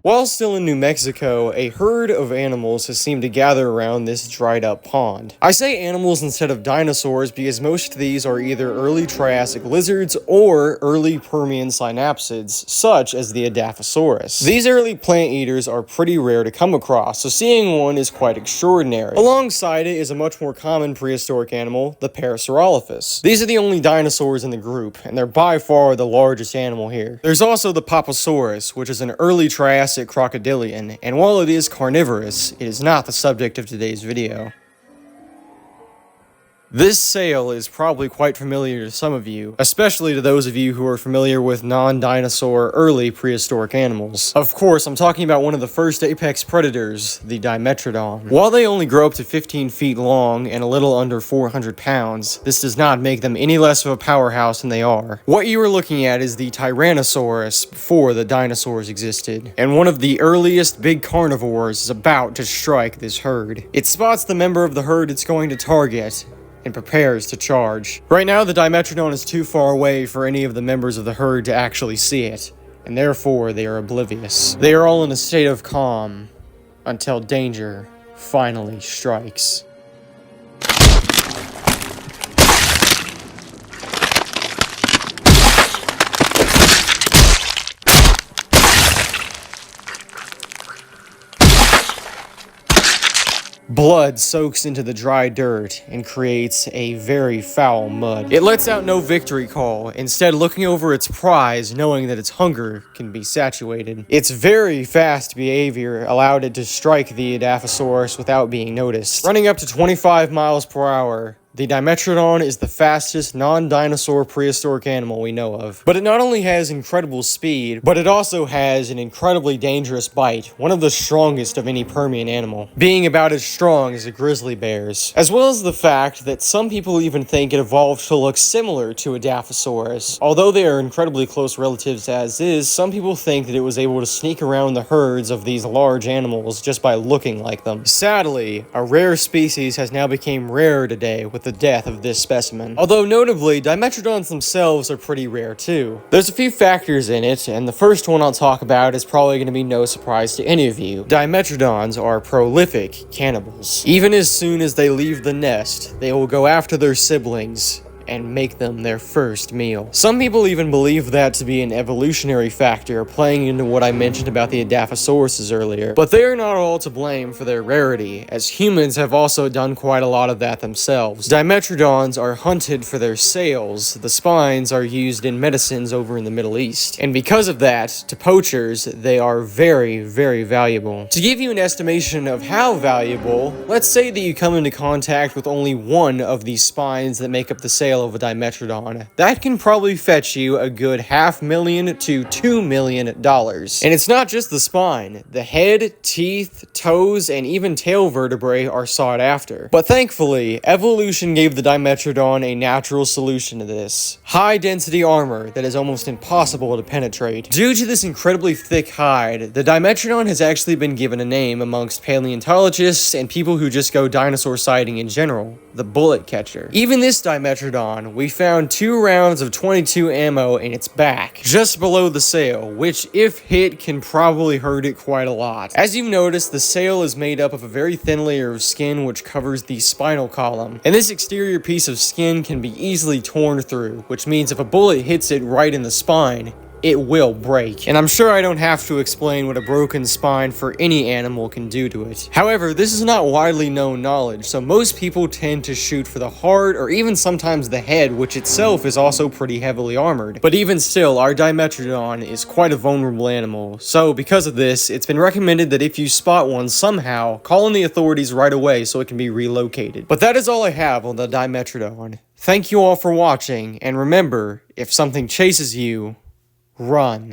While still in New Mexico, a herd of animals has seemed to gather around this dried up pond. I say animals instead of dinosaurs because most of these are either early Triassic lizards or early Permian synapsids, such as the Edaphosaurus. These early plant eaters are pretty rare to come across, so seeing one is quite extraordinary. Alongside it is a much more common prehistoric animal, the Parasaurolophus. These are the only dinosaurs in the group, and they're by far the largest animal here. There's also the Papasaurus, which is an early Triassic crocodilian, and while it is carnivorous, it is not the subject of today's video. This sail is probably quite familiar to some of you, especially to those of you who are familiar with non-dinosaur early prehistoric animals. Of course, I'm talking about one of the first apex predators, the Dimetrodon. While they only grow up to 15 feet long and a little under 400 pounds, this does not make them any less of a powerhouse than they are. What you are looking at is the Tyrannosaurus before the dinosaurs existed, and one of the earliest big carnivores is about to strike this herd. It spots the member of the herd it's going to target, and prepares to charge. Right now, the Dimetrodon is too far away for any of the members of the herd to actually see it, and therefore they are oblivious. They are all in a state of calm until danger finally strikes. Blood soaks into the dry dirt and creates a very foul mud. It lets out no victory call, instead looking over its prize, knowing that its hunger can be satiated. Its very fast behavior allowed it to strike the Edaphosaurus without being noticed. Running up to 25 miles per hour, the Dimetrodon is the fastest non-dinosaur prehistoric animal we know of. But it not only has incredible speed, but it also has an incredibly dangerous bite, one of the strongest of any Permian animal, being about as strong as a grizzly bear's. As well as the fact that some people even think it evolved to look similar to Edaphosaurus. Although they are incredibly close relatives as is, some people think that it was able to sneak around the herds of these large animals just by looking like them. Sadly, a rare species has now become rarer today with the death of this specimen. Although notably, Dimetrodons themselves are pretty rare too. There's a few factors in it, and the first one I'll talk about is probably going to be no surprise to any of you. Dimetrodons are prolific cannibals. Even as soon as they leave the nest, they will go after their siblings and make them their first meal. Some people even believe that to be an evolutionary factor, playing into what I mentioned about the Edaphosauruses earlier. But they are not all to blame for their rarity, as humans have also done quite a lot of that themselves. Dimetrodons are hunted for their sails. The spines are used in medicines over in the Middle East. And because of that, to poachers, they are very, very valuable. To give you an estimation of how valuable, let's say that you come into contact with only one of these spines that make up the sail of a Dimetrodon. That can probably fetch you a good $500,000 to $2 million. And it's not just the spine. The head, teeth, toes, and even tail vertebrae are sought after. But thankfully, evolution gave the Dimetrodon a natural solution to this. High density armor that is almost impossible to penetrate. Due to this incredibly thick hide, the Dimetrodon has actually been given a name amongst paleontologists and people who just go dinosaur sighting in general: the bullet catcher. Even this Dimetrodon, we found 2 rounds of .22 ammo in its back, just below the sail, which if hit can probably hurt it quite a lot. As you've noticed, the sail is made up of a very thin layer of skin which covers the spinal column, and this exterior piece of skin can be easily torn through, which means if a bullet hits it right in the spine, it will break. And I'm sure I don't have to explain what a broken spine for any animal can do to it. However, this is not widely known knowledge, so most people tend to shoot for the heart or even sometimes the head, which itself is also pretty heavily armored. But even still, our Dimetrodon is quite a vulnerable animal, so because of this, it's been recommended that if you spot one somehow, call in the authorities right away so it can be relocated. But that is all I have on the Dimetrodon. Thank you all for watching, and remember, if something chases you, run.